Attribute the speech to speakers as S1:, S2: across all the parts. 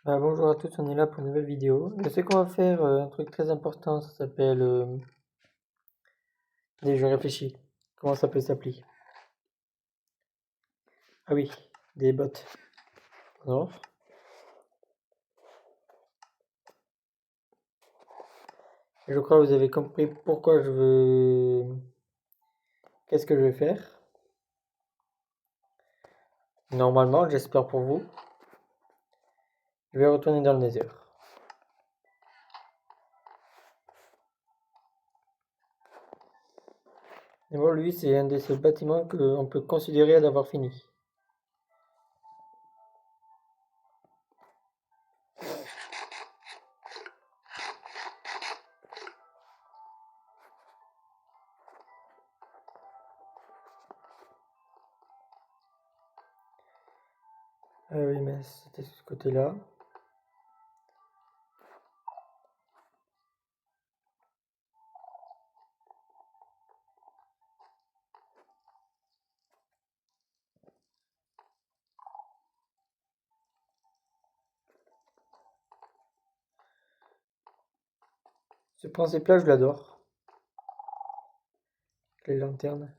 S1: Bonjour à tous, on est là pour une nouvelle vidéo. Je sais qu'on va faire un truc très important, ça s'appelle... je réfléchis. Comment ça peut s'appeler? Ah oui, des bots. Alors, je crois que vous avez compris pourquoi je veux... Qu'est-ce que je vais faire? Normalement, j'espère pour vous, je vais retourner dans le Nether. Et bon, lui, c'est un de ces bâtiments qu'on peut considérer d'avoir fini. Ah oui, mais c'était ce côté-là. Ce principe-là, je l'adore. Les lanternes.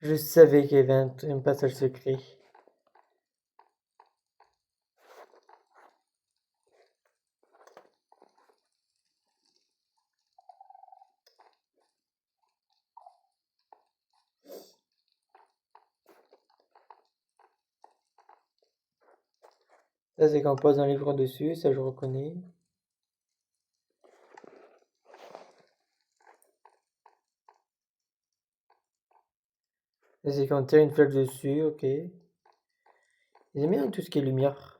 S1: Je savais qu'il y avait un passage secret. Ça, c'est quand on pose un livre dessus, ça je reconnais. Ça, c'est quand on tire une flèche dessus, ok. J'aime bien tout ce qui est lumière.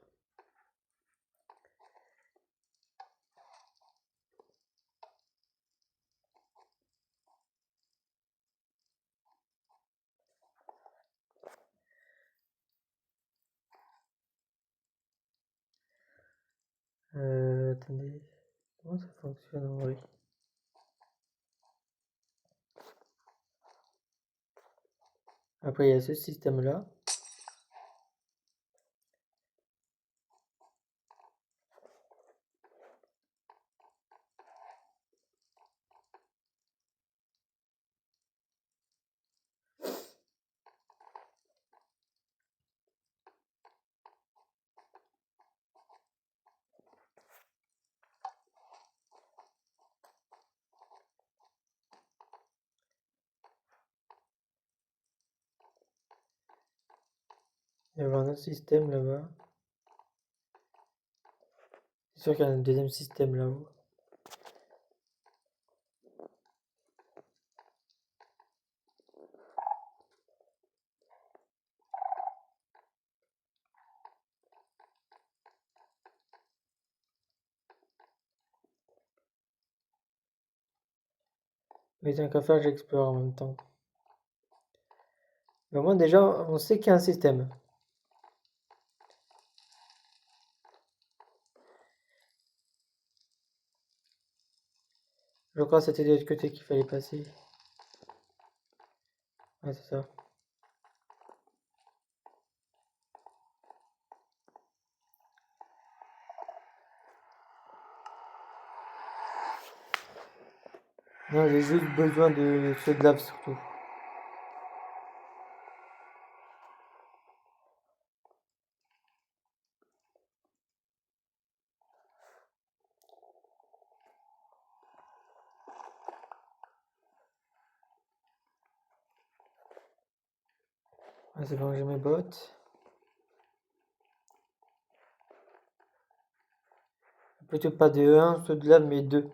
S1: Attendez. Comment ça fonctionne en vrai? Après, il y a ce système-là. Il y a un autre système là-bas. C'est sûr qu'il y a un deuxième système là-haut. Mais tant qu'à faire, j'explore en même temps. Mais au moins, déjà, on sait qu'il y a un système. Je crois que c'était de l'autre côté qu'il fallait passer. Ah, c'est ça. Non, j'ai juste besoin de ceux de lave surtout. Ah, c'est bon, j'ai mes bottes. Plutôt pas de 1, ceux de lave, mais 2.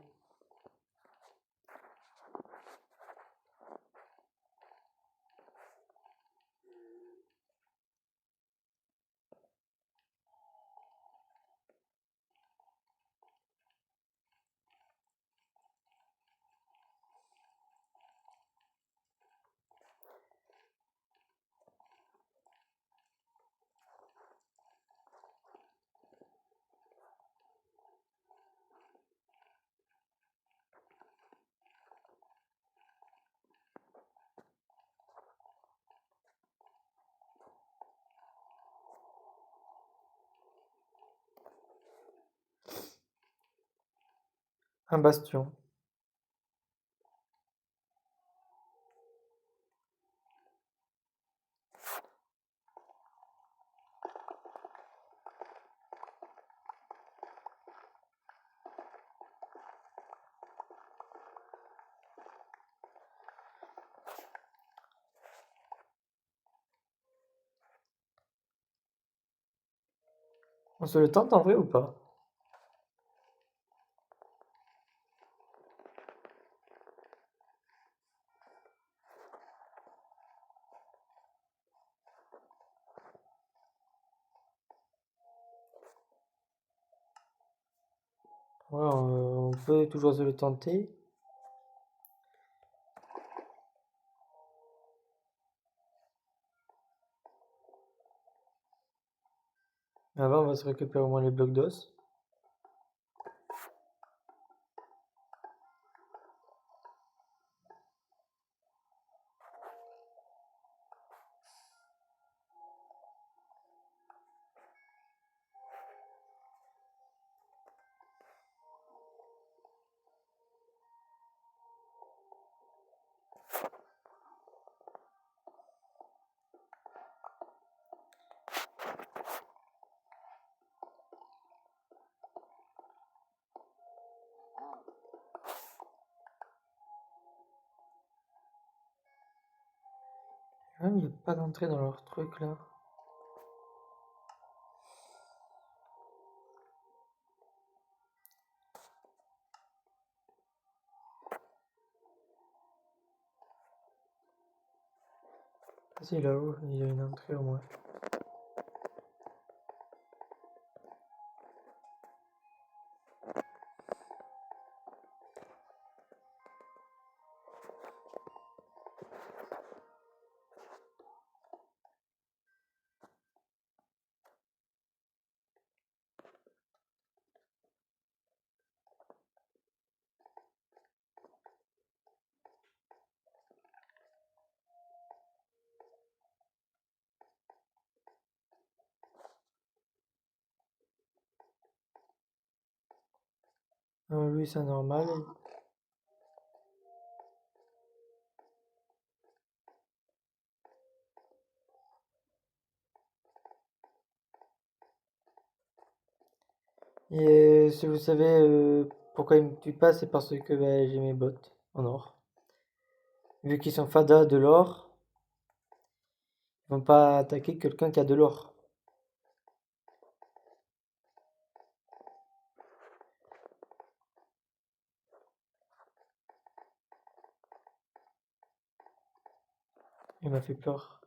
S1: Un bastion. On se le tente en vrai ou pas? Ouais, on peut toujours se le tenter. Mais avant, on va se récupérer au moins les blocs d'os. Ah, il n'y a pas d'entrée dans leur truc là. Ah, si, là-haut, il y a une entrée au moins. Lui, c'est normal. Et si vous savez pourquoi il me tue pas, c'est parce que bah, j'ai mes bottes en or. Vu qu'ils sont fada de l'or, ils vont pas attaquer quelqu'un qui a de l'or. Il m'a fait peur.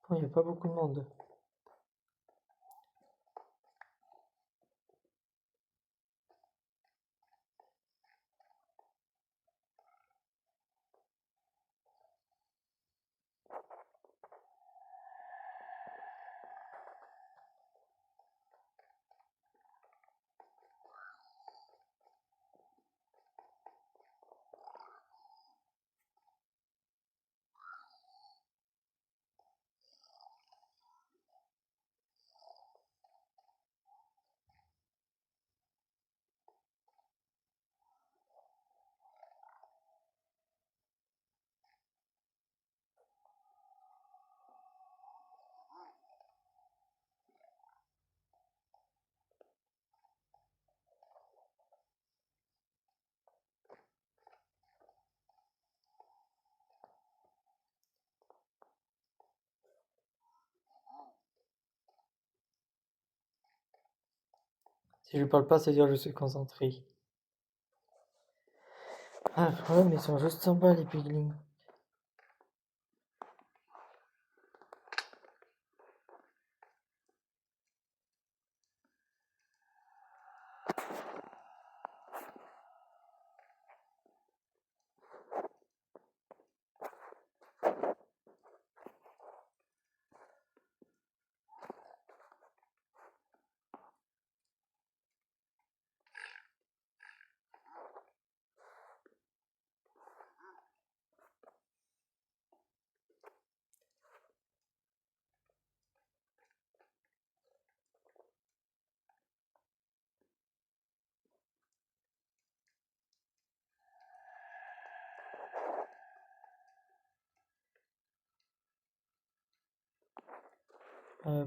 S1: Bon, il n'y a pas beaucoup de monde. Si je parle pas, c'est-à-dire que je suis concentré. Ah, le problème, ils sont juste sympas, les piglins.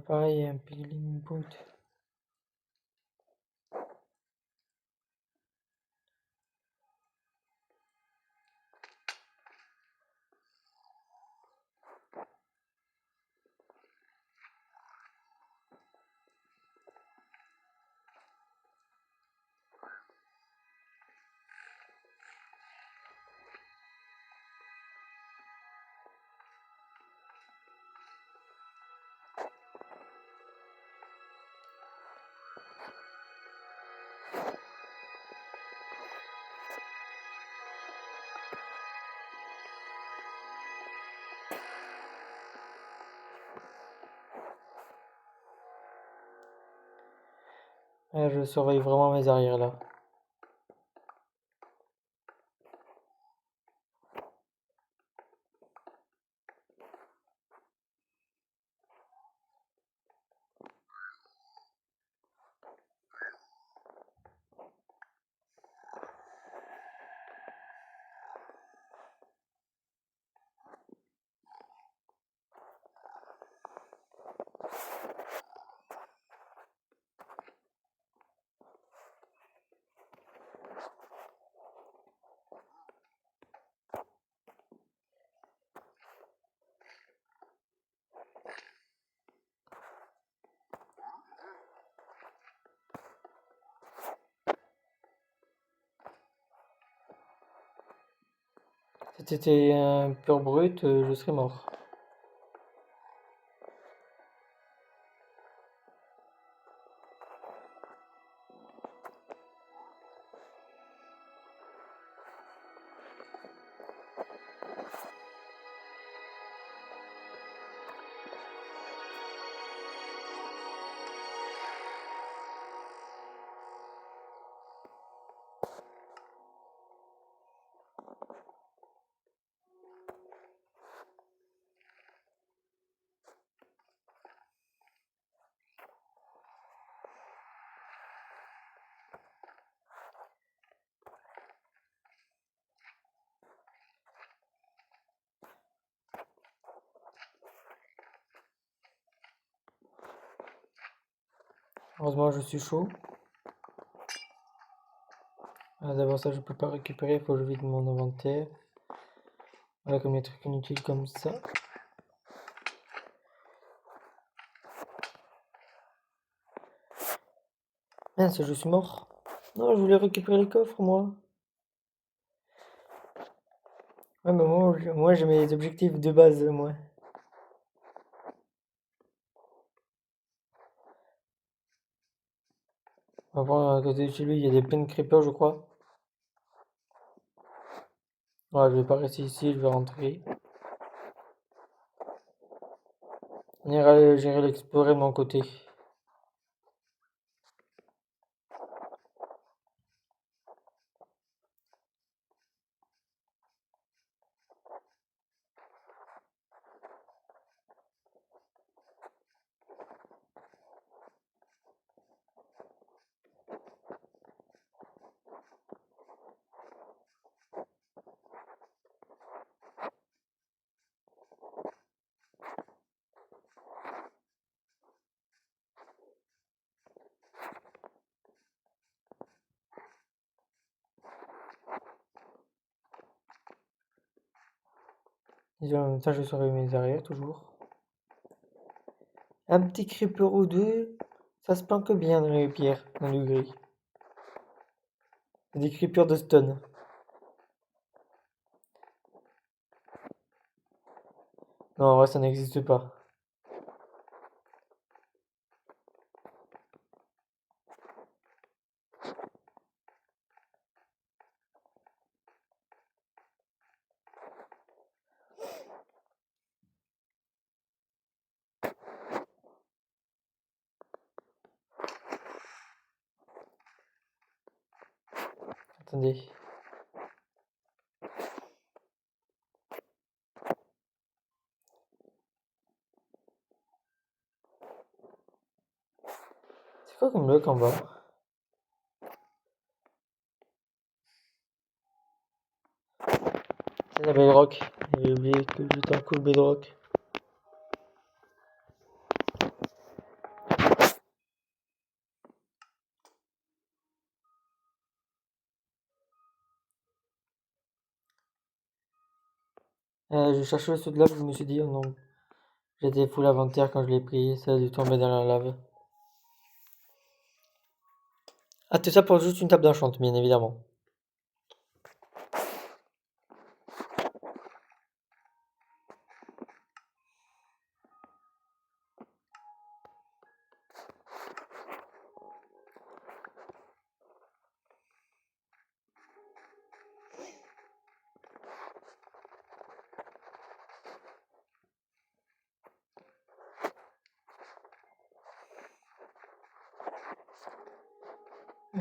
S1: Pareil, un piglin boot. Je surveille vraiment mes arrières là. Si c'était un pur brut, je serais mort. Heureusement, je suis chaud. D'abord, ça, je peux pas récupérer, il faut que je vide mon inventaire. Voilà, comme les trucs inutiles comme ça. Mince, je suis mort. Non, je voulais récupérer les coffres, moi. Ouais, mais moi j'ai mes objectifs de base, moi. On va voir à côté de chez lui, il y a des plein de creepers, je crois. Ouais, je vais pas rester ici, je vais rentrer. J'irai l'explorer de mon côté. Et en même temps, je surveille mes arrières, toujours. Un petit creeper ou deux, ça se planque bien dans les pierres, dans le gris. Des creepers de stone. Non, en vrai, ça n'existe pas. Attendez. C'est quoi comme bloc en bas? C'est la bedrock. J'ai oublié que j'étais en cool bedrock. Je cherchais ce de là, je me suis dit, oh non. J'étais full inventaire quand je l'ai pris, ça a dû tomber dans la lave. Ah, tout ça pour juste une table d'enchant, bien évidemment.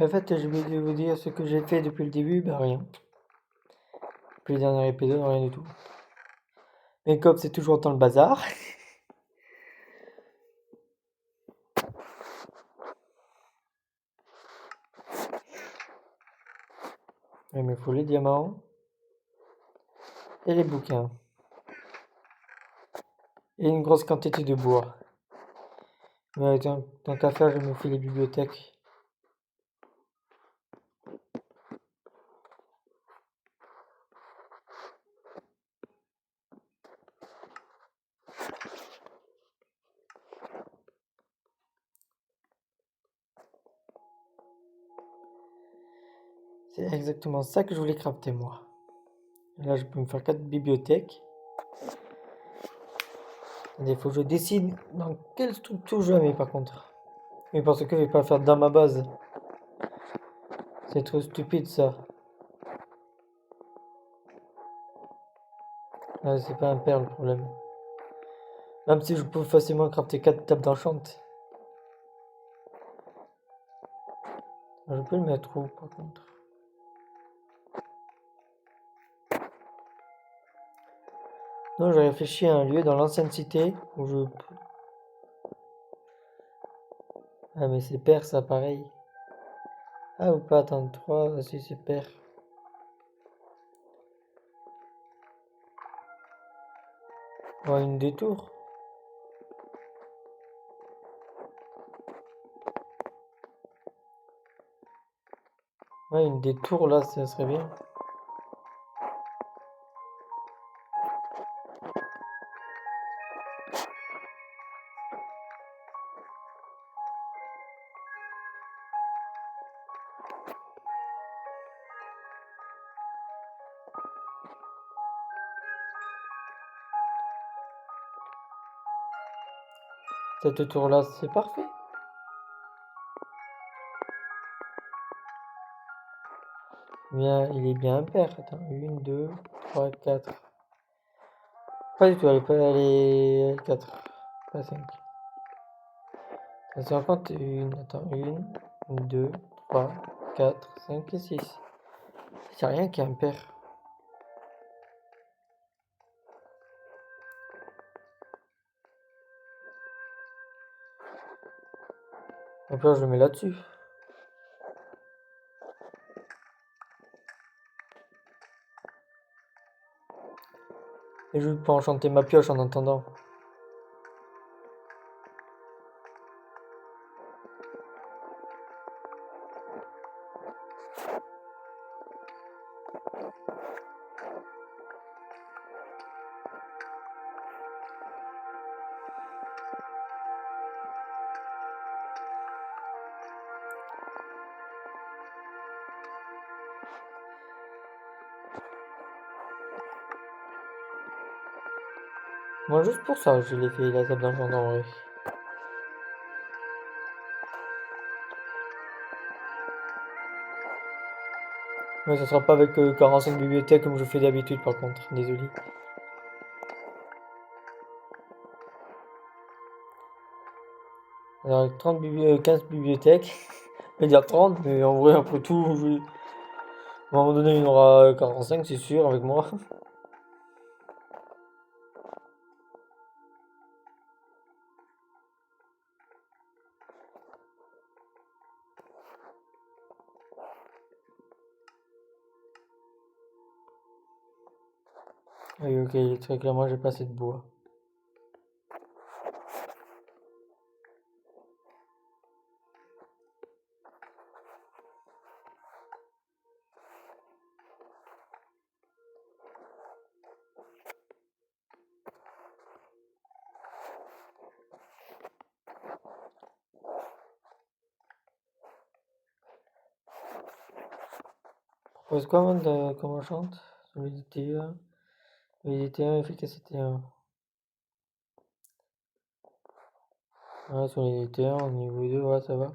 S1: En fait, j'ai oublié de vous dire ce que j'ai fait depuis le début, bah rien. Depuis le dernier épisode, rien du tout. Mais comme c'est toujours dans le bazar. Il me faut les diamants. Et les bouquins. Et une grosse quantité de bois. Mais tant qu'à faire, je me fais les bibliothèques. C'est exactement ça que je voulais crafter moi. Et là, je peux me faire 4 bibliothèques. Il faut que je décide dans quelle structure je la mets par contre. Mais parce que je vais pas le faire dans ma base. C'est trop stupide ça. Ouais, c'est pas un père le problème. Même si je peux facilement crafter 4 tables d'enchant. Je peux le mettre où par contre? Non, j'ai réfléchi à un lieu dans l'ancienne cité où je peux. Ah, mais c'est pair ça, pareil. Ah, ou pas attendre 3, ah, si c'est pair. Ouais, une détour. Ouais, une détour là, ça serait bien. Cette tour là, c'est parfait. Bien, il est bien impair. Attends, 1, 2, 3, 4. Pas du tout, elle est 4. Pas 5. Ça compte une. Attends, 1, 2, 3, 4, 5 et 6. C'est rien qui est impair. Donc là, je le mets là-dessus. Et je peux enchanter ma pioche en attendant. Moi, juste pour ça, je l'ai fait la table d'infanterie. Mais ça sera pas avec 45 bibliothèques comme je fais d'habitude, par contre. Désolé. Alors, avec 15 bibliothèques. Je vais dire 30, mais en vrai, après tout, à un moment donné, il y en aura 45, c'est sûr, avec moi. Oui, ok, très clairement, j'ai pas assez de bois. Propose quoi, man, comment on chante? Solidité 1. Solidité 1, efficacité 1. Ouais, solidité 1, au niveau 2, ouais, ça va.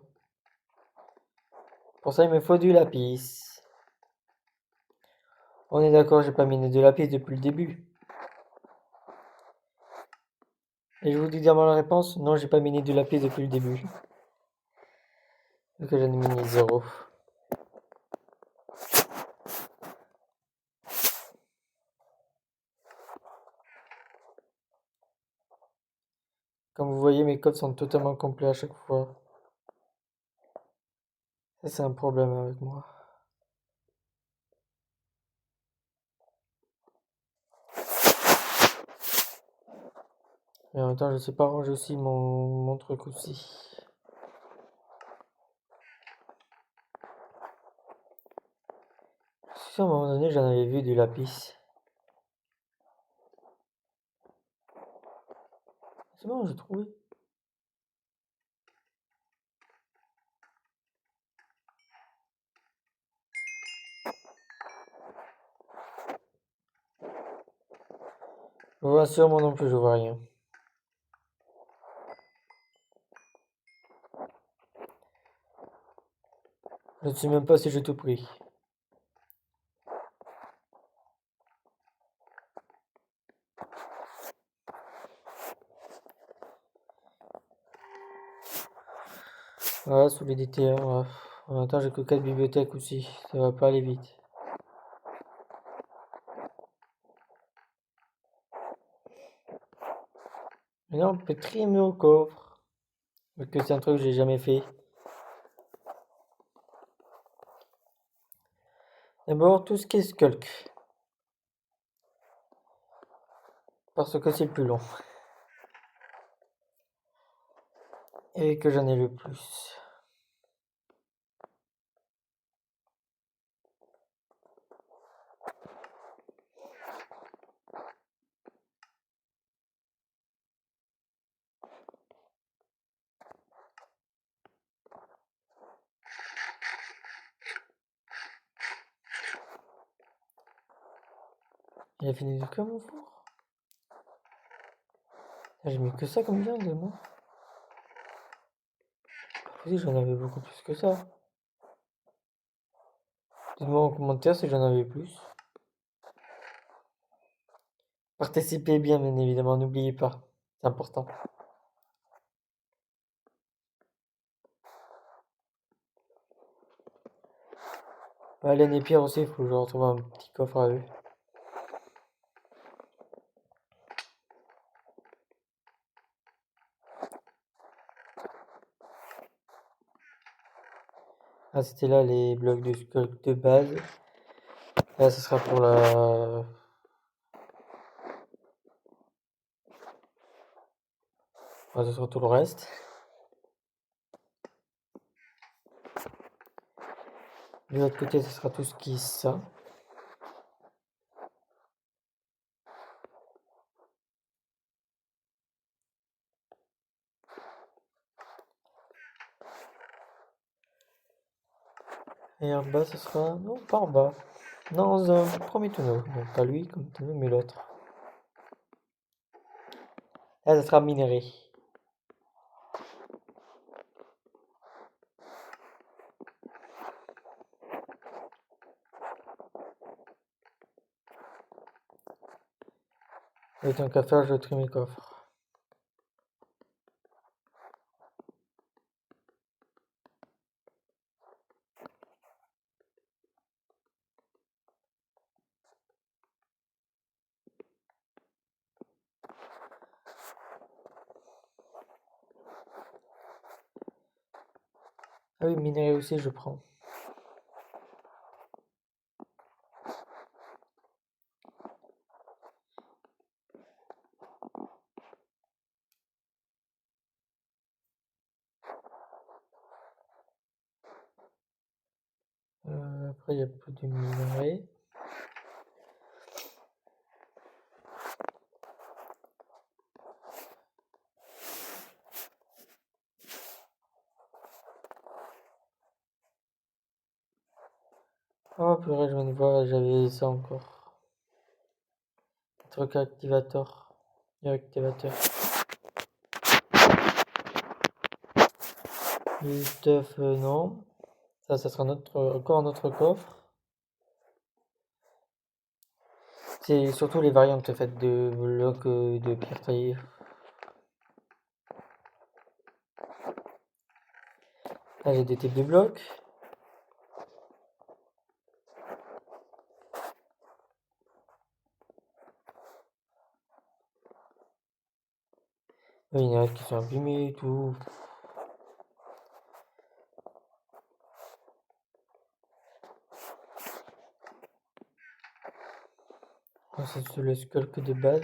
S1: Pour ça, il me faut du lapis. On est d'accord, j'ai pas miné de lapis depuis le début. Et je vous dis dire la réponse, non, j'ai pas miné de lapis depuis le début. Donc j'en ai miné 0. Comme vous voyez, mes codes sont totalement complets à chaque fois. Ça, c'est un problème avec moi. Et en même temps, je sais pas ranger aussi mon truc aussi. Si à un moment donné, j'en avais vu du lapis. C'est bon, j'ai trouvé. Je vous rassure, moi non plus, je vois rien. Je ne sais même pas si j'ai tout pris. Voilà, solidité 1. Ouais. En même temps, j'ai que 4 bibliothèques aussi. Ça va pas aller vite. Mais là, on peut trimer au coffre. Mais que c'est un truc que j'ai jamais fait. D'abord, tout ce qui est skulk. Parce que c'est le plus long. Et que j'en ai le plus. Il a fini de quoi mon four? Ah, j'ai mis que ça comme viande, moi. Oui, j'en avais beaucoup plus que ça. Dites-moi en commentaire si j'en avais plus. Participez bien évidemment, n'oubliez pas. C'est important. Alain et Pierre aussi, il faut que je retrouve un petit coffre à eux. Ah, c'était là les blocs de sculpt de base. Là, ce sera pour la... Ah, ce sera tout le reste. De l'autre côté, ce sera tout ce qui est ça. Et en bas, ce sera... Non, pas en bas. Non, dans un premier tonneau. Donc pas lui comme tonneau, mais l'autre. Là, ça sera minerai. Et tant qu'à faire, je trie mes coffres. Ah oui, minerai aussi, je prends. Après, il y a plus de minerai. Oh purée, je viens de voir, j'avais ça encore. Truc activateur. Activateur. Le stuff, non. Ça sera encore notre coffre. C'est surtout les variantes faites de blocs de pierre taillée. Là, j'ai des types de blocs. Il y en a qui sont abîmés et tout. C'est le sculpt de base.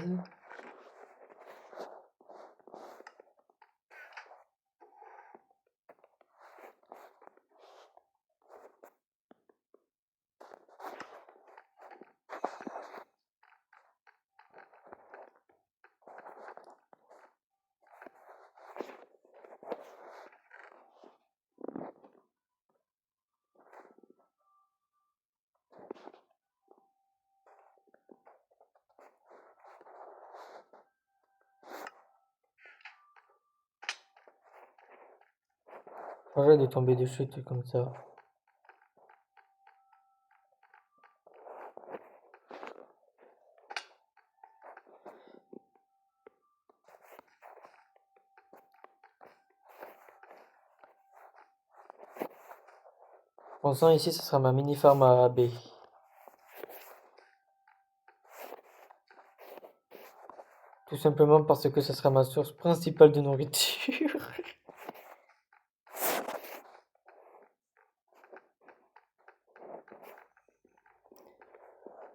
S1: Arrête de tomber de chute comme ça. Pensant ici, ce sera ma mini farm à AB. Tout simplement parce que ce sera ma source principale de nourriture.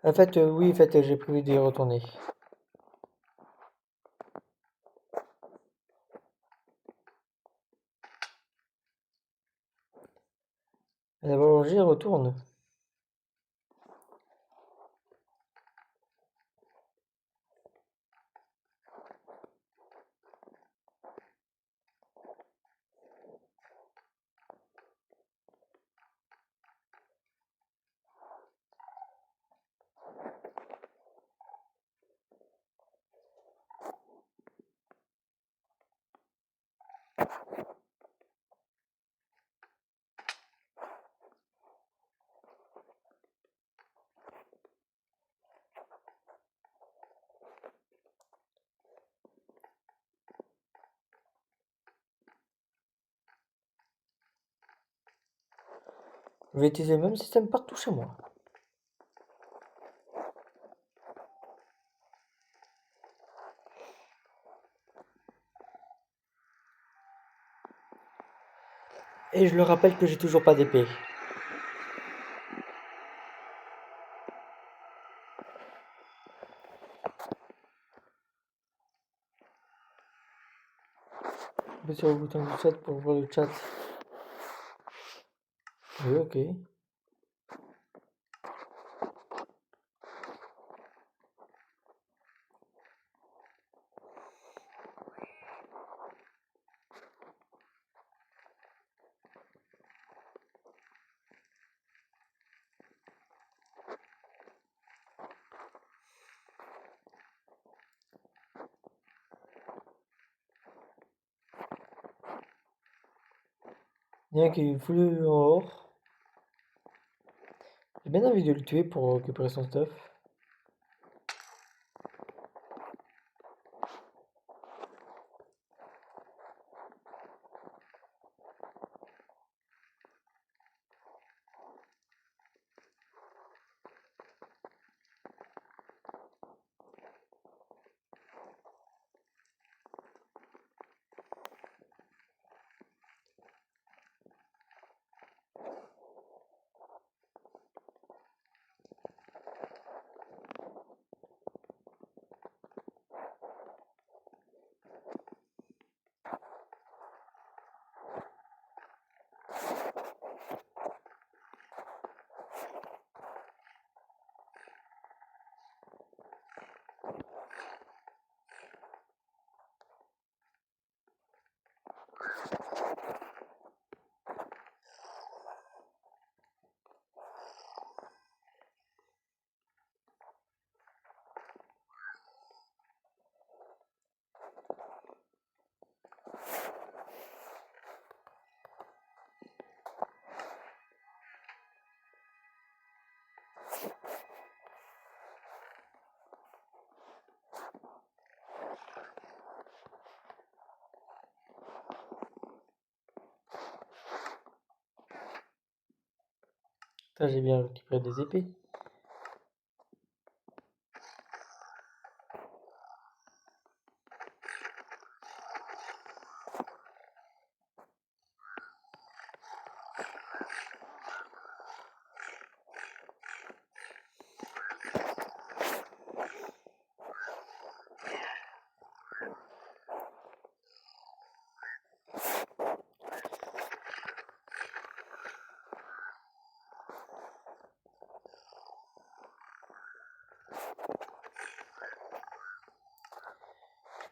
S1: En fait, oui, en fait, j'ai prévu d'y retourner. D'abord, j'y retourne. Je vais utiliser le même système partout chez moi. Et je le rappelle que j'ai toujours pas d'épée. Appuie sur le bouton du chat pour voir le chat. Oui, ok. Il y en a un qui est full en or. J'ai bien envie de le tuer pour récupérer son stuff. Putain, j'ai bien récupéré des épées.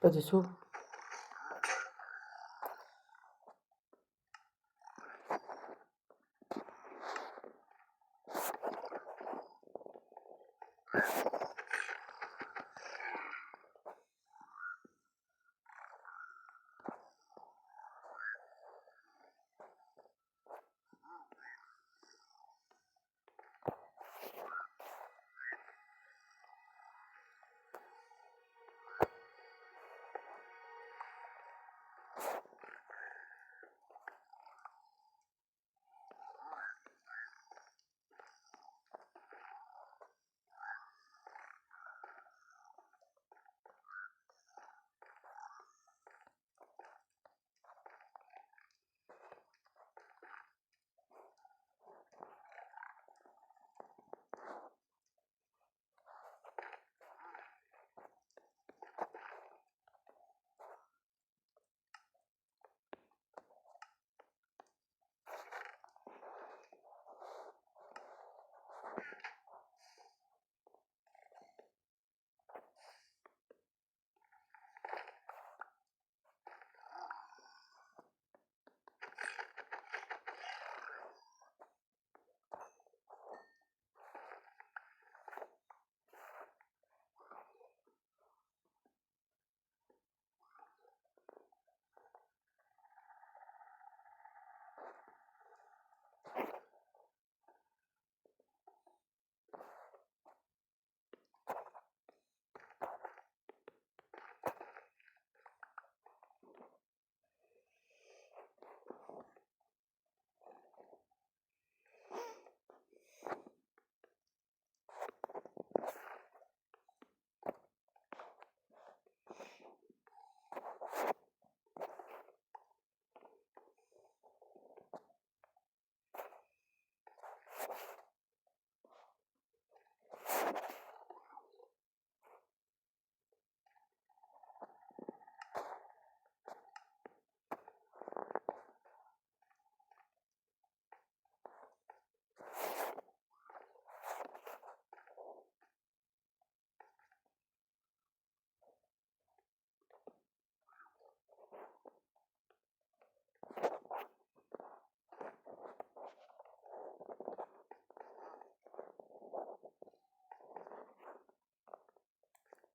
S1: Pas de saut.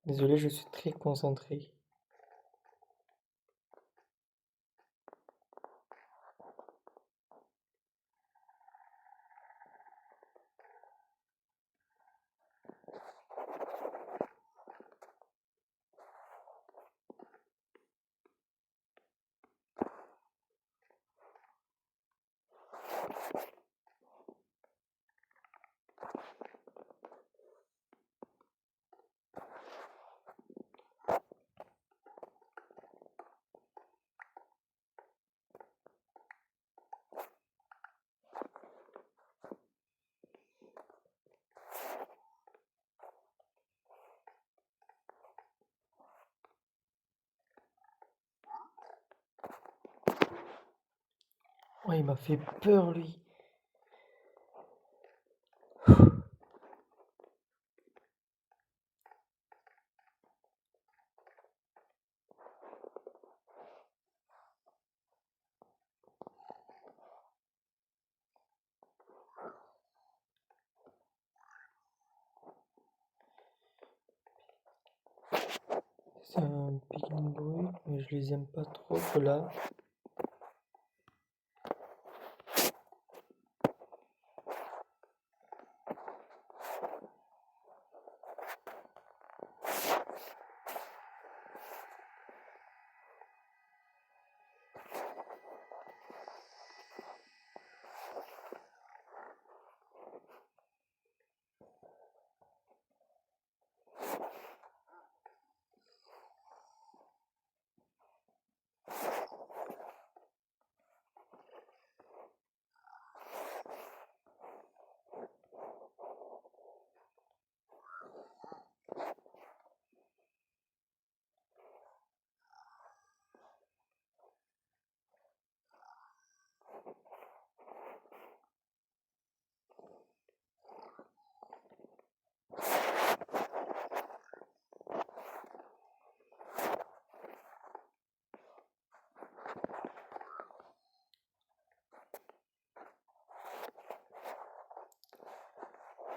S1: Désolé, je suis très concentré. Oh, il m'a fait peur, lui. C'est un pignon brut, mais je les aime pas trop, ceux-là.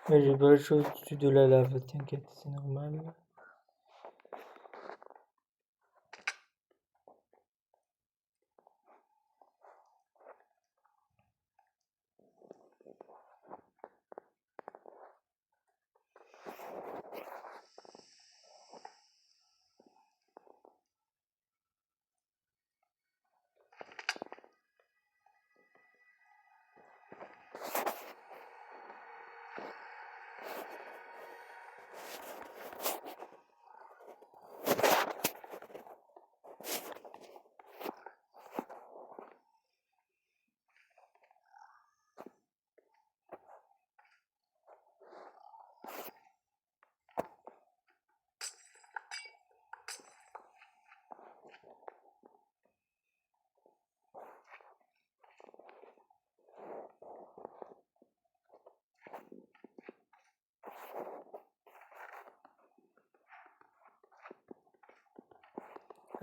S1: Mais j'ai pas le choix au-dessus de la lave, t'inquiète, c'est normal.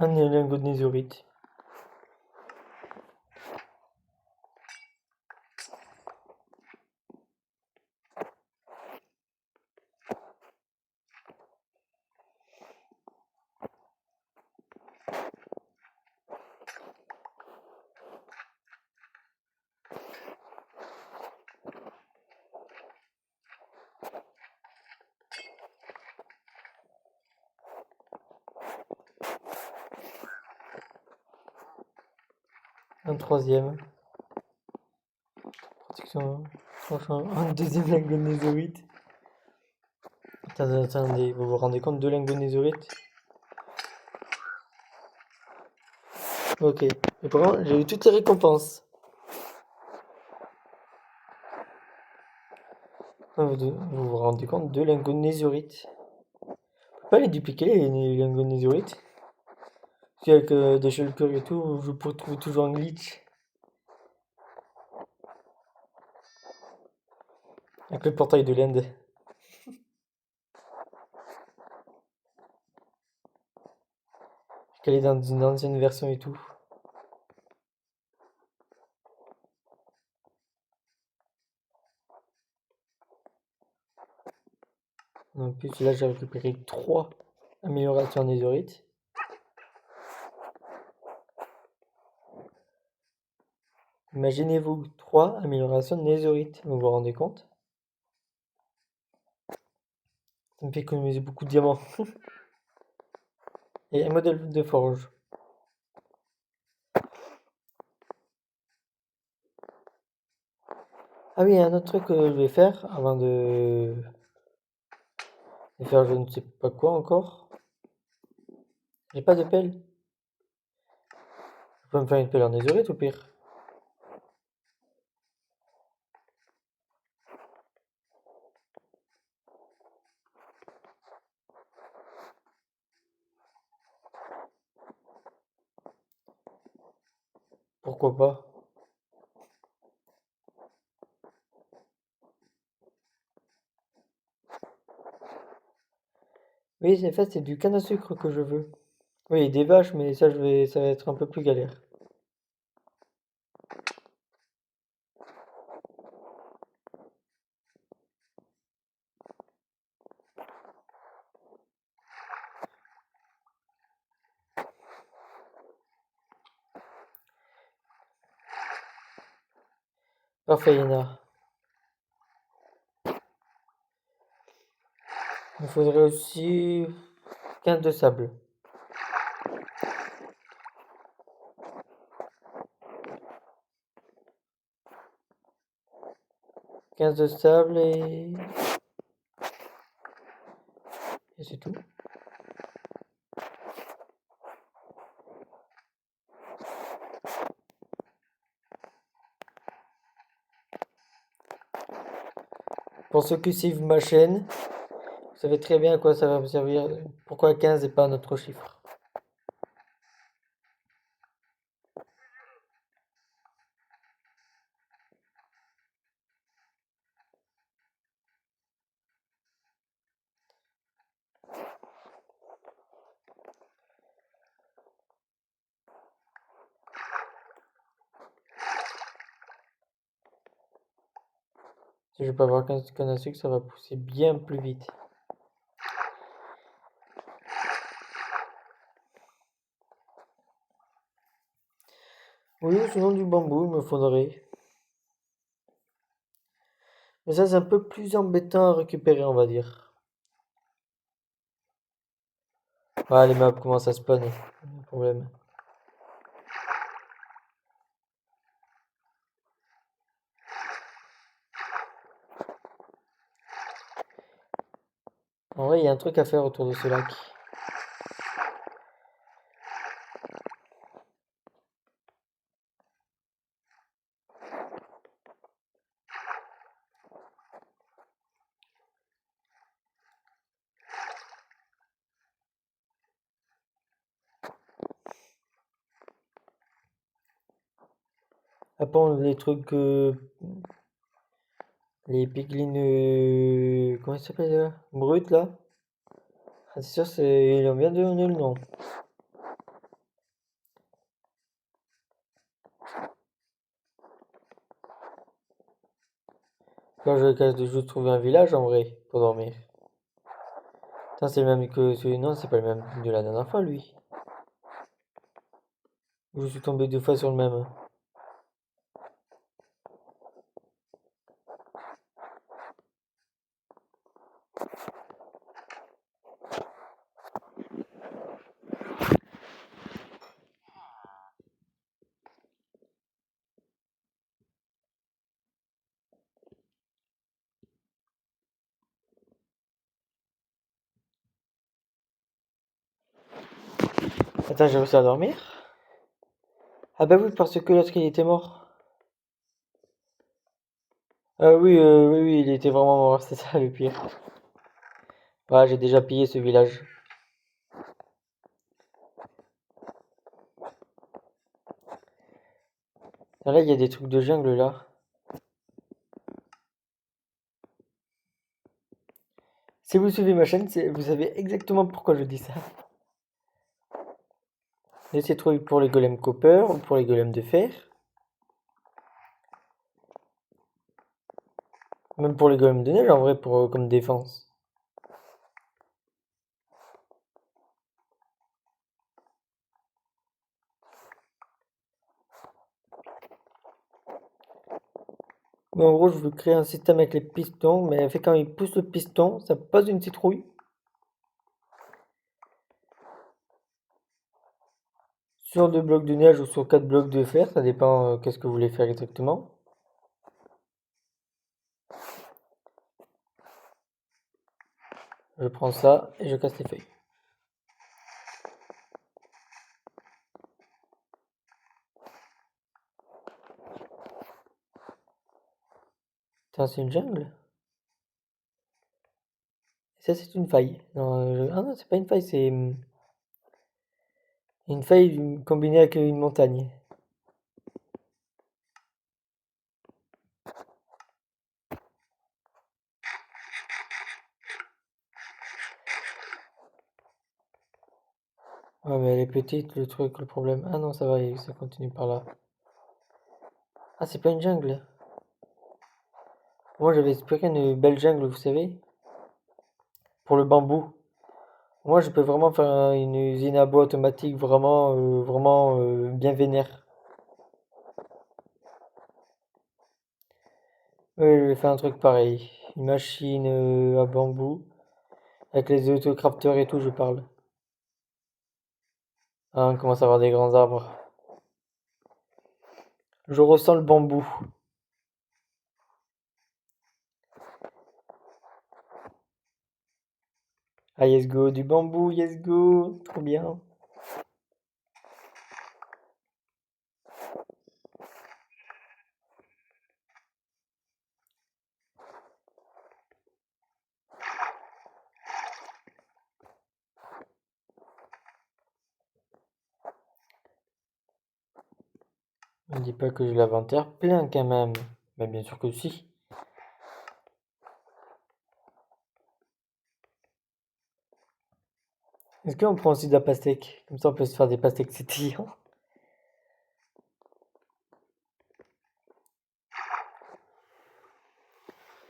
S1: Un lingot de nézurite. Un troisième. Protection. Franchement, un deuxième lingot de nézurite. Attendez, vous vous rendez compte, deux lingots de nézurite? Ok. Mais par contre, j'ai eu toutes les récompenses. Vous vous rendez compte, deux lingots de nézurite. On peut pas les dupliquer, les lingots de nézurite. Parce qu'avec des shulkers et tout, je peux trouver toujours un glitch. Avec le portail de l'Inde. Qu'elle est dans une ancienne version et tout. En plus, là, j'ai récupéré 3 améliorations en netherite. Imaginez-vous, 3 améliorations de netherite. Vous vous rendez compte? Ça me fait économiser beaucoup de diamants. Et un modèle de forge. Ah oui, un autre truc que je vais faire avant de faire je ne sais pas quoi encore. J'ai pas de pelle. Je peux me faire une pelle en netherite au pire. Pourquoi pas? Oui, c'est fait, c'est du canne à sucre que je veux. Oui, et des vaches, mais ça, ça va être un peu plus galère. Parfait, Yana. Il me faudrait aussi 15 de sable. 15 de sable et c'est tout. Pour ceux qui suivent ma chaîne, vous savez très bien à quoi ça va me servir. Pourquoi 15 et pas un autre chiffre. Si je peux avoir 15 cannes à sucre, ça va pousser bien plus vite. Oui, sinon du bambou, il me faudrait. Mais ça, c'est un peu plus embêtant à récupérer, on va dire. Ah, les mobs commencent à spawner. Problème. En vrai, il y a un truc à faire autour de ce lac. Après, les trucs, les piglins, comment ils s'appellent là? Brut là? Ah, c'est sûr, ils ont bien donné le nom. Là, je casse de juste trouver un village en vrai pour dormir. Putain, c'est le même que celui. Non, c'est pas le même de la dernière fois, lui. Je suis tombé 2 fois sur le même. Attends, j'ai réussi à dormir? Ah bah oui, parce que l'autre il était mort. Ah oui, oui, oui, il était vraiment mort, c'est ça le pire. Ouais, j'ai déjà pillé ce village. Ah, là, il y a des trucs de jungle là. Si vous suivez ma chaîne, vous savez exactement pourquoi je dis ça. Laissez trouver pour les golems copper ou pour les golems de fer. Même pour les golems de neige en vrai, pour, comme défense. Mais en gros, je veux créer un système avec les pistons, mais fait quand il pousse le piston, ça pose une citrouille. Sur 2 blocs de neige ou sur 4 blocs de fer, ça dépend qu'est-ce que vous voulez faire exactement. Je prends ça et je casse les feuilles. Tiens, c'est une jungle. Et ça, c'est une faille. Non, ah non, c'est pas une faille, c'est une faille combinée avec une montagne. Ouais, mais elle est petite, le truc, le problème. Ah non, ça va, ça continue par là. Ah, c'est pas une jungle. Moi, j'avais espéré une belle jungle, vous savez, pour le bambou. Moi, je peux vraiment faire une usine à bois automatique vraiment bien vénère. Oui, je vais faire un truc pareil. Une machine à bambou, avec les autocrafters et tout, je parle. Ah, on commence à avoir des grands arbres. Je ressens le bambou. Ah, yes go, du bambou, yes go, trop bien. Ne dis pas que j'ai l'inventaire plein quand même. Mais bien sûr que si. Est-ce qu'on prend aussi de la pastèque? Comme ça on peut se faire des pastèques citillants.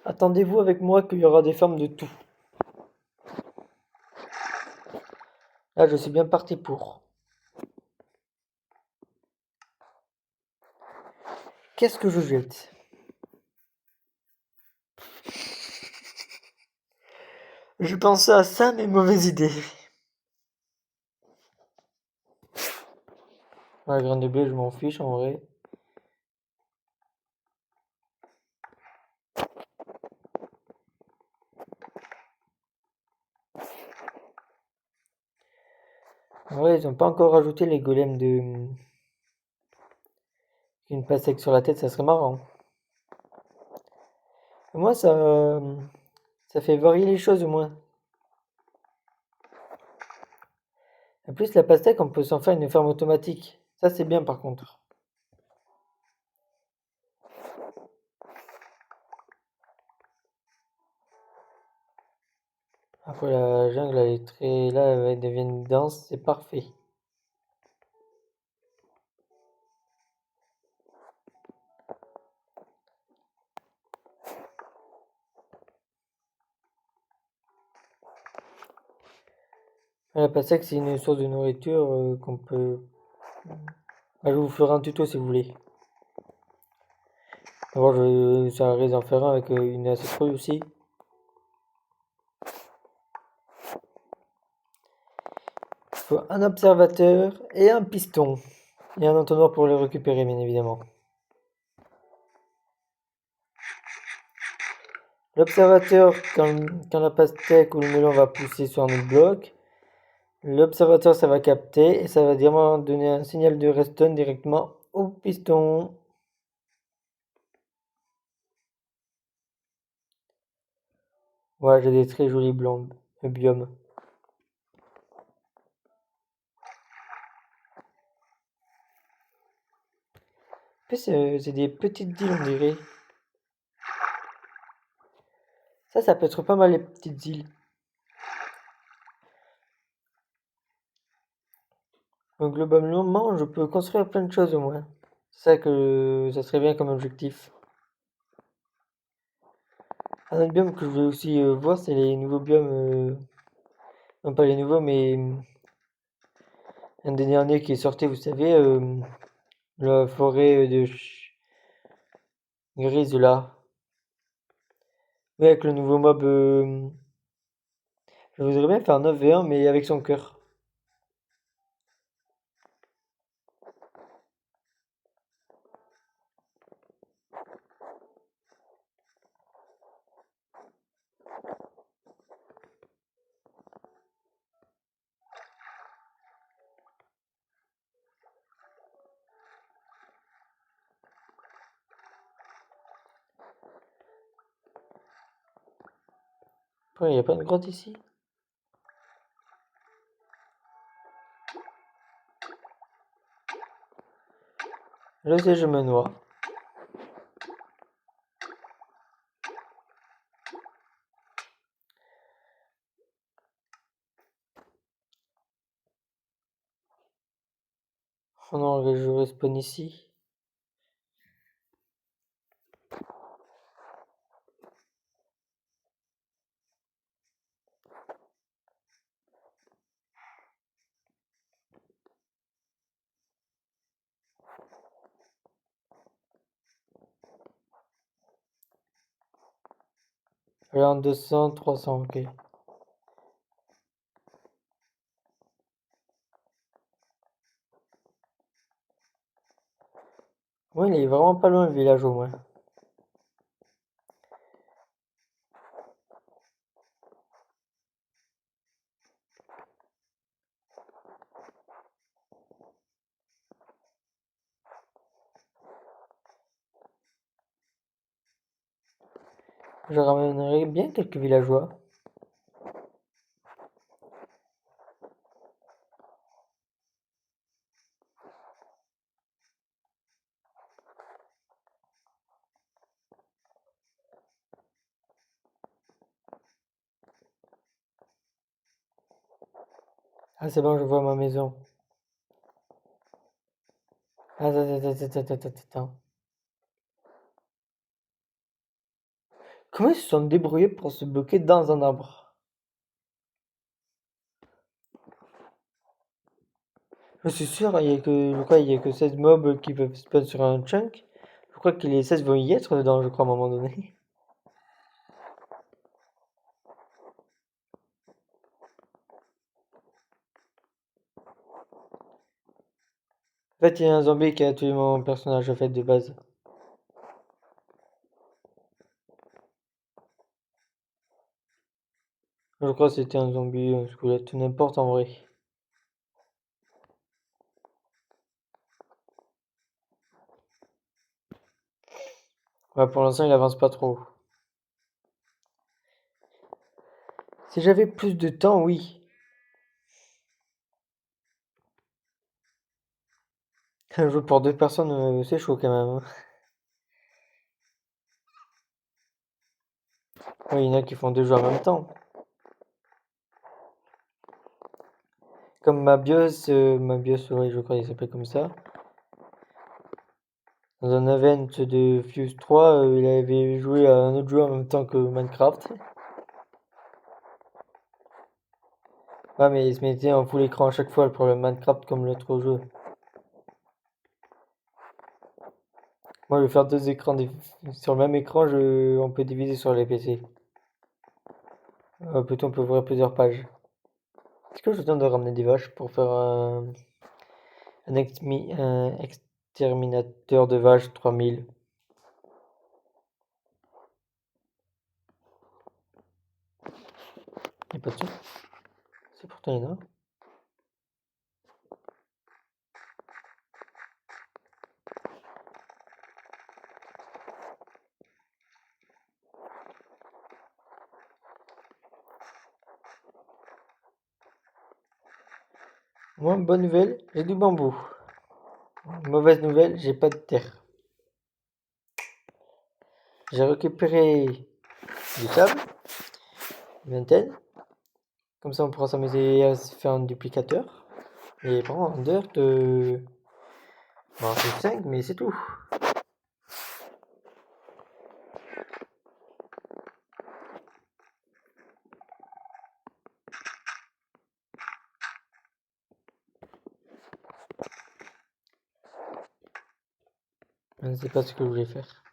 S1: Attendez-vous avec moi qu'il y aura des fermes de tout. Là je suis bien parti pour. Qu'est-ce que je jette? Je pensais à ça mais mauvaise idée. La graine de blé je m'en fiche en vrai. En vrai ils ont pas encore rajouté les golems de... Une pastèque sur la tête ça serait marrant. Moi ça fait varier les choses au moins. En plus la pastèque on peut s'en faire une ferme automatique. Ça c'est bien par contre. Après la jungle elle est très... Là elle devient dense, c'est parfait. La pastèque c'est une source de nourriture qu'on peut... Ah, je vous ferai un tuto si vous voulez. D'abord ça risque d'en faire un avec une assez crue aussi. Il faut un observateur et un piston. Et un entonnoir pour le récupérer bien évidemment. L'observateur, quand la pastèque ou le melon va pousser sur un autre bloc, l'observateur ça va capter et ça va directement donner un signal de redstone directement au piston. Ouais, j'ai des très jolis biomes. En plus, c'est des petites îles, on dirait. Ça peut être pas mal, les petites îles. Donc, globalement, je peux construire plein de choses au moins. C'est ça que ça serait bien comme objectif. Un autre biome que je veux aussi voir, c'est les nouveaux biomes. Non, pas les nouveaux, mais un des derniers qui est sorti, vous savez, la forêt grise là. Oui, avec le nouveau mob. Je voudrais bien faire un 9v1, mais avec son cœur. Pourquoi il n'y a pas de grotte ici? Je sais, je me noie. faudrait que je respawn ici. Là, en 200, 300, ok. Ouais, il est vraiment pas loin le village au moins. Je ramènerai bien quelques villageois. Ah, c'est bon, je vois ma maison. Attends. Comment ils se sont débrouillés pour se bloquer dans un arbre? Je suis sûr, il y a que 16 mobs qui peuvent spawn sur un chunk. Je crois que les 16 vont y être dedans, je crois, à un moment donné. En fait, il y a un zombie qui a tué mon personnage, en fait, de base. Je crois que c'était un zombie, squelette, n'importe en vrai. Ouais, pour l'instant, il avance pas trop. Si j'avais plus de temps, oui. Un jeu pour deux personnes, c'est chaud quand même, hein. Ouais, il y en a qui font deux jeux en même temps. Comme Mabios, ouais, je crois qu'il s'appelle comme ça. Dans un event de Fuse 3, il avait joué à un autre jeu en même temps que Minecraft. Ouais, mais il se mettait en full écran à chaque fois, pour le Minecraft comme l'autre jeu. Moi, je vais faire deux écrans sur le même écran, on peut diviser sur les PC. Plutôt, on peut ouvrir plusieurs pages. Est-ce que je tente de ramener des vaches pour faire un exterminateur de vaches 3000? Y'a pas de son? C'est pourtant il y en a. Moi, bonne nouvelle, j'ai du bambou. Mauvaise nouvelle, j'ai pas de terre. J'ai récupéré du sable, une vingtaine. Comme ça, on pourra s'amuser à se faire un duplicateur. Et par contre, en dirt, bon, c'est 5, mais c'est tout. Je ne sais pas ce que je voulais faire.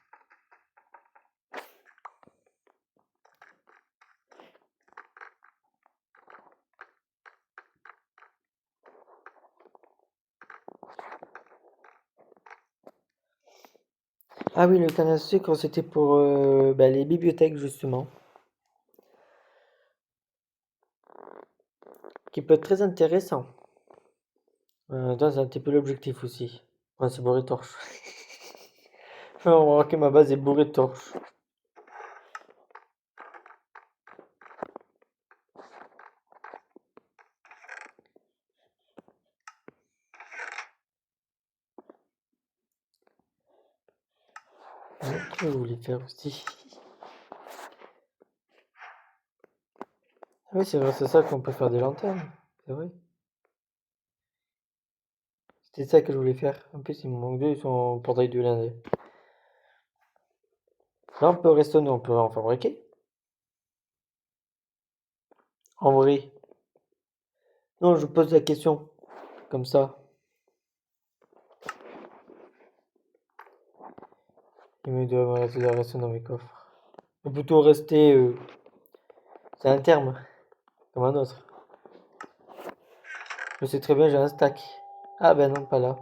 S1: Ah oui, le canne à sucre, c'était pour les bibliothèques, justement. Qui peut être très intéressant. C'est un petit peu l'objectif aussi. Ouais, c'est bourré de torches. Remarquez, ma base est bourrée de torches. Qu'est-ce que je voulais faire aussi? Oui, c'est vrai, c'est ça qu'on peut faire des lanternes. C'est vrai. C'était ça que je voulais faire. En plus, il me manque deux, ils sont en portail de l'Inde. Là, on peut restonner, on peut en fabriquer. En vrai. Non, je pose la question. Comme ça. Il me doit me rester de rester dans mes coffres. Ou plutôt rester. C'est un terme. Comme un autre. Je sais très bien, j'ai un stack. Ah ben non, pas là.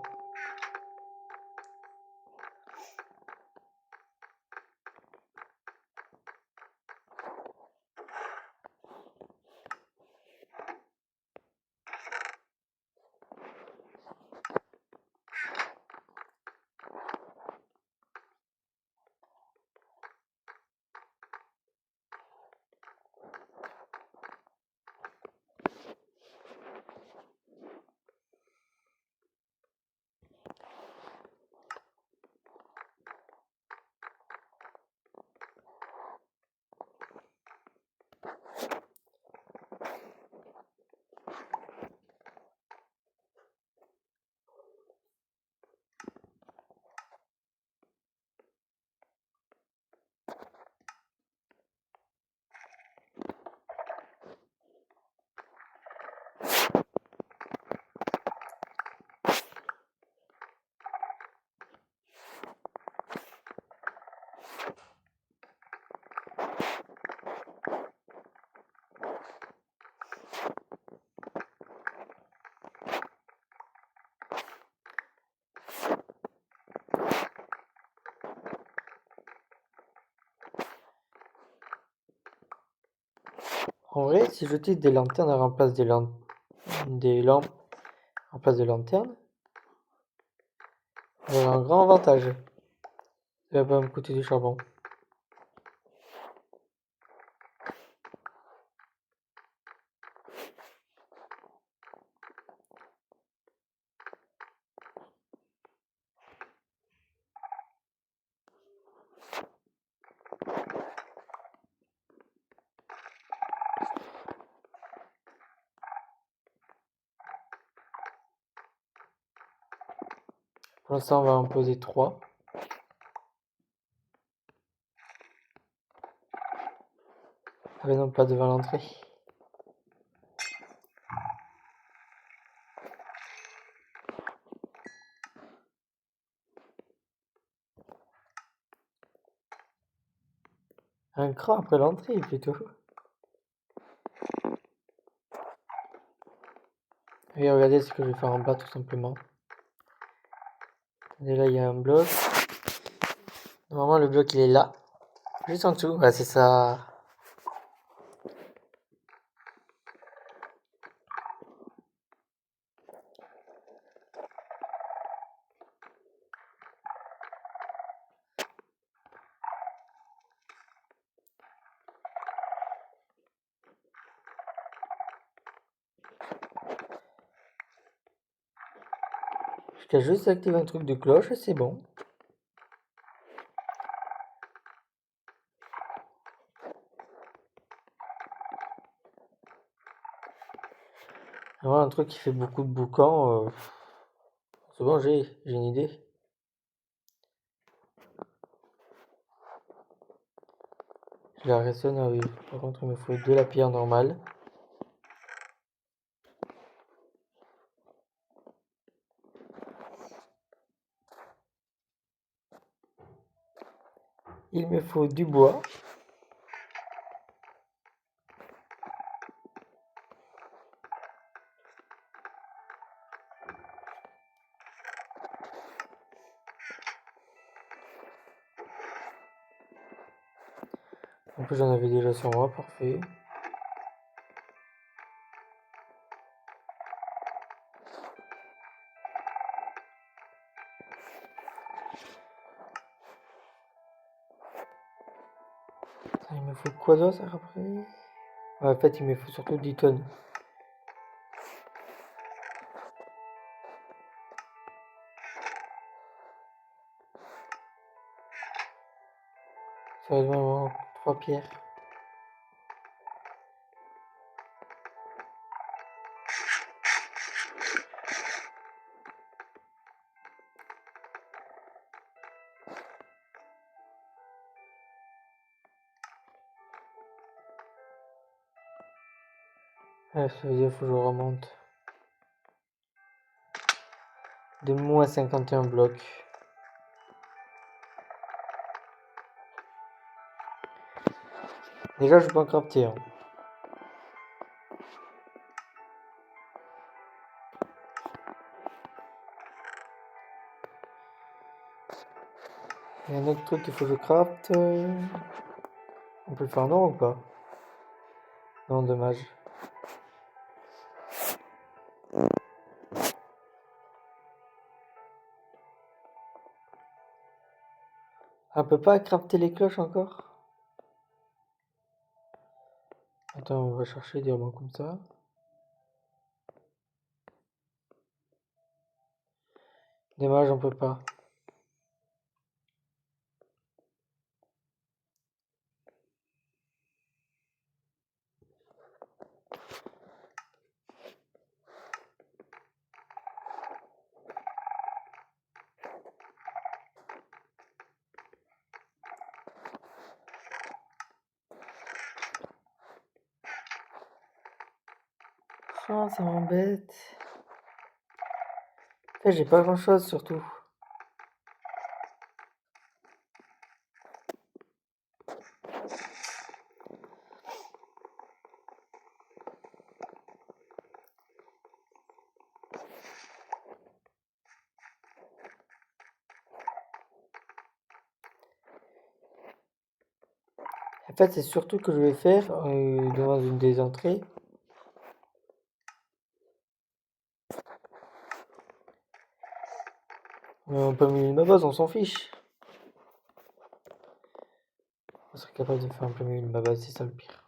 S1: En vrai, si j'utilise des lanternes à remplace des lampes en place de lanternes, j'aurai un grand avantage. Ça va pas me coûter du charbon. Pour l'instant, on va en poser 3. Ah ben non, pas devant l'entrée. Un cran après l'entrée, plutôt. Et regardez ce que je vais faire en bas, tout simplement. Et là, il y a un bloc. Normalement, le bloc, il est là. Juste en dessous. Ouais, c'est ça. Je vais juste activer un truc de cloche et c'est bon. Alors, un truc qui fait beaucoup de boucan. C'est bon, j'ai une idée. Je la raisonne, ah oui. Par contre, il me faut de la pierre normale. Il me faut du bois. En plus, j'en avais déjà sur moi, parfait. Il me faut quoi d'autre après? Ouais, en fait, il me faut surtout 10 tonnes. Sérieusement, 3 pierres. Ouais, ça veut dire qu'il faut que je remonte. De moins 51 blocs. Déjà, je peux en crafter. Hein. Il y a un autre truc qu'il faut que je crafte. On peut le faire en or ou pas? Non, dommage. On peut pas crafter les cloches encore? Attends, on va chercher des diamants comme ça. Dommage, on peut pas. Oh, ça m'embête. En fait, j'ai pas grand chose surtout. En fait, c'est surtout que je vais faire devant une des entrées. On peut mettre ma base, on s'en fiche. On serait capable de faire un peu mieux une base, c'est ça le pire.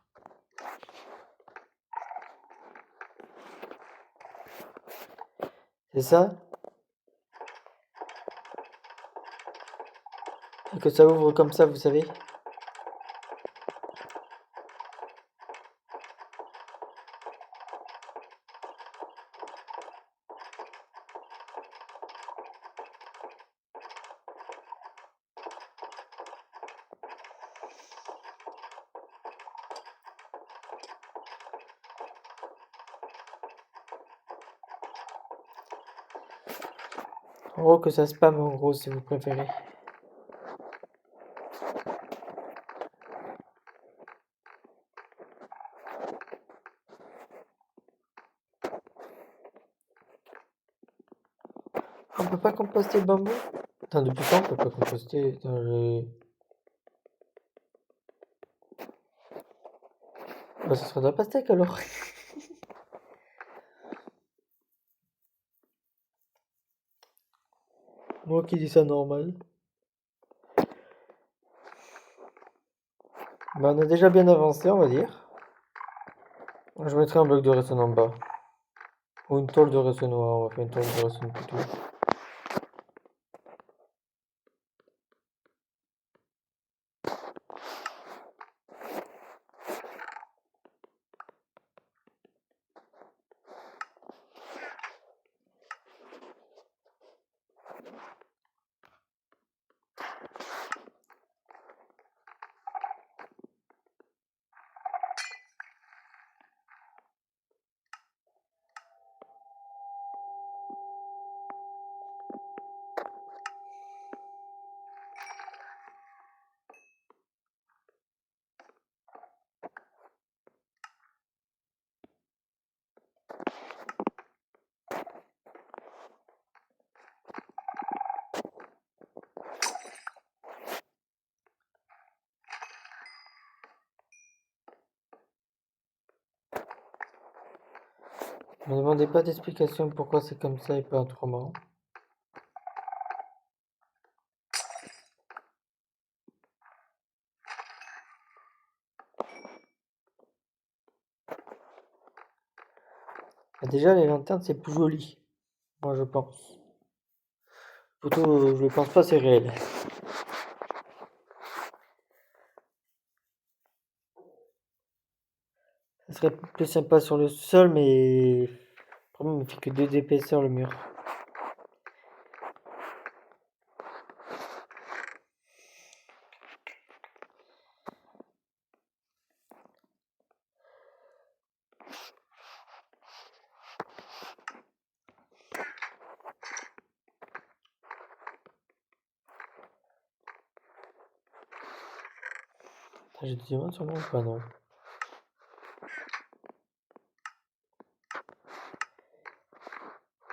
S1: C'est ça? Et que ça ouvre comme ça, vous savez? En gros, que ça spam en gros, si vous préférez. On peut pas composter le bambou? Attends, depuis quand on peut pas composter dans les... Bah, ça sera de la pastèque alors. Moi qui dis ça normal. Bah, on a déjà bien avancé, on va dire. Je mettrai un bloc de redstone en bas. Ou une tôle de redstone noire, on va faire une tôle de redstone plutôt. Ne me demandez pas d'explication pourquoi c'est comme ça et pas autrement. Bah, déjà, les lanternes, c'est plus joli. Moi, je pense. Plutôt, je pense pas, c'est réel. Ça serait plus sympa sur le sol, mais... Le problème, il fait que 2 d'épaisseur le mur. J'ai du diamant sur moi ou pas? Non.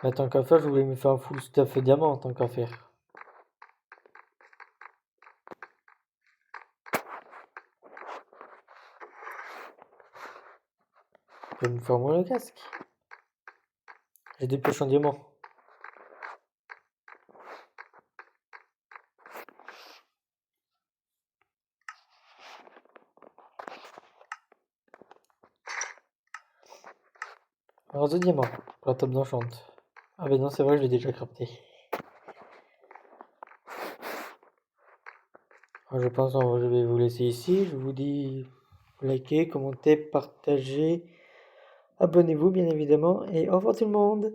S1: Mais tant qu'à faire, je voulais me faire un full stuff diamant, tant qu'à faire. Je vais me faire moi le casque. J'ai des pioches en diamant. Alors de diamant pour la table d'enchante. Ah ben non, c'est vrai, je l'ai déjà crafté. Alors je pense que je vais vous laisser ici. Je vous dis likez, commentez, partagez. Abonnez-vous bien évidemment et au revoir tout le monde.